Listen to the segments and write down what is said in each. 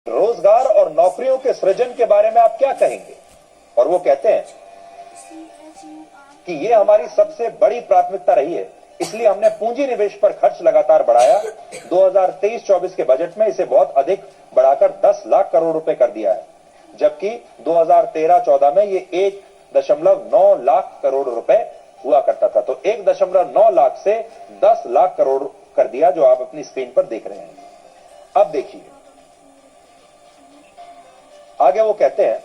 रोजगार और नौकरियों के सृजन के बारे में आप क्या कहेंगे? और वो कहते हैं कि ये हमारी सबसे बड़ी प्राथमिकता रही है, इसलिए हमने पूंजी निवेश पर खर्च लगातार बढ़ाया। 2023-24 के बजट में इसे बहुत अधिक बढ़ाकर 10 लाख करोड़ रुपए कर दिया है, जबकि 2013-14 में ये 1.9 लाख करोड़ रुपए हुआ करता था। तो 1.9 लाख से 10 लाख करोड़ कर दिया, जो आप अपनी स्क्रीन पर देख रहे हैं। अब देखिए आगे वो कहते हैं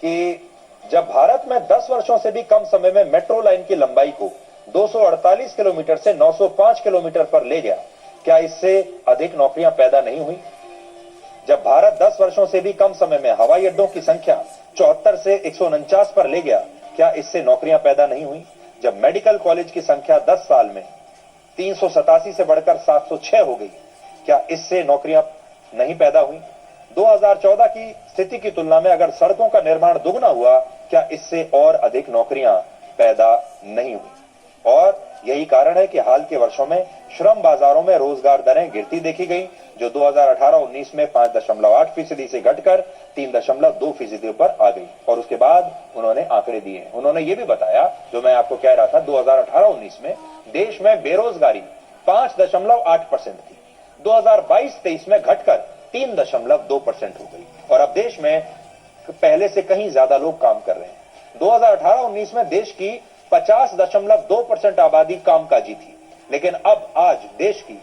कि जब भारत में 10 वर्षों से भी कम समय में मेट्रो लाइन की लंबाई को 248 किलोमीटर से 905 किलोमीटर पर ले गया, क्या इससे अधिक नौकरियां पैदा नहीं हुई? जब भारत 10 वर्षों से भी कम समय में हवाई अड्डों की संख्या 74 से 149 पर ले गया, क्या इससे नौकरियां पैदा नहीं हुई? जब मेडिकल कॉलेज की संख्या 10 साल में 387 से बढ़कर 706 हो गई, क्या इससे नौकरियां नहीं पैदा हुई? 2014 की स्थिति की तुलना में अगर सड़कों का निर्माण दुगना हुआ, क्या इससे और अधिक नौकरियां पैदा नहीं हुई? और यही कारण है कि हाल के वर्षों में श्रम बाजारों में रोजगार दरें गिरती देखी गई, जो 2018-19 में 5.8% से घटकर 3.2% पर आ गई। और उसके बाद उन्होंने आंकड़े दिए। उन्होंने ये भी बताया, जो मैं आपको कह रहा था, 2018-19 में देश में बेरोजगारी 5.8% थी, 2022-23 में घटकर 3.2% हो गई, और अब देश में पहले से कहीं ज्यादा लोग काम कर रहे हैं। 2018-19 में देश की 50.2% आबादी कामकाजी थी, लेकिन अब आज देश की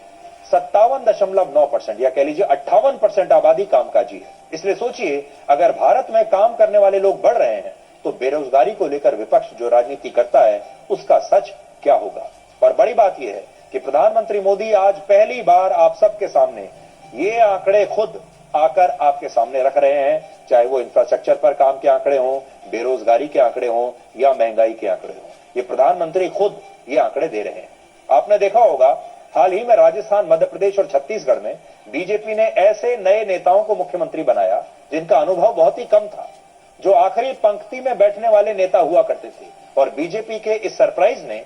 57.9% या कह लीजिए 58% आबादी कामकाजी है। इसलिए सोचिए, अगर भारत में काम करने वाले लोग बढ़ रहे हैं, तो बेरोजगारी को लेकर विपक्ष जो राजनीति करता है, उसका सच क्या होगा? और बड़ी बात यह है कि प्रधानमंत्री मोदी आज पहली बार आप सबके सामने ये आंकड़े खुद आकर आपके सामने रख रहे हैं, चाहे वो इंफ्रास्ट्रक्चर पर काम के आंकड़े हों, बेरोजगारी के आंकड़े हों या महंगाई के आंकड़े हों। ये प्रधानमंत्री खुद ये आंकड़े दे रहे हैं। आपने देखा होगा, हाल ही में राजस्थान, मध्य प्रदेश और छत्तीसगढ़ में बीजेपी ने ऐसे नए नेताओं को मुख्यमंत्री बनाया जिनका अनुभव बहुत ही कम था, जो आखिरी पंक्ति में बैठने वाले नेता हुआ करते थे। और बीजेपी के इस सरप्राइज ने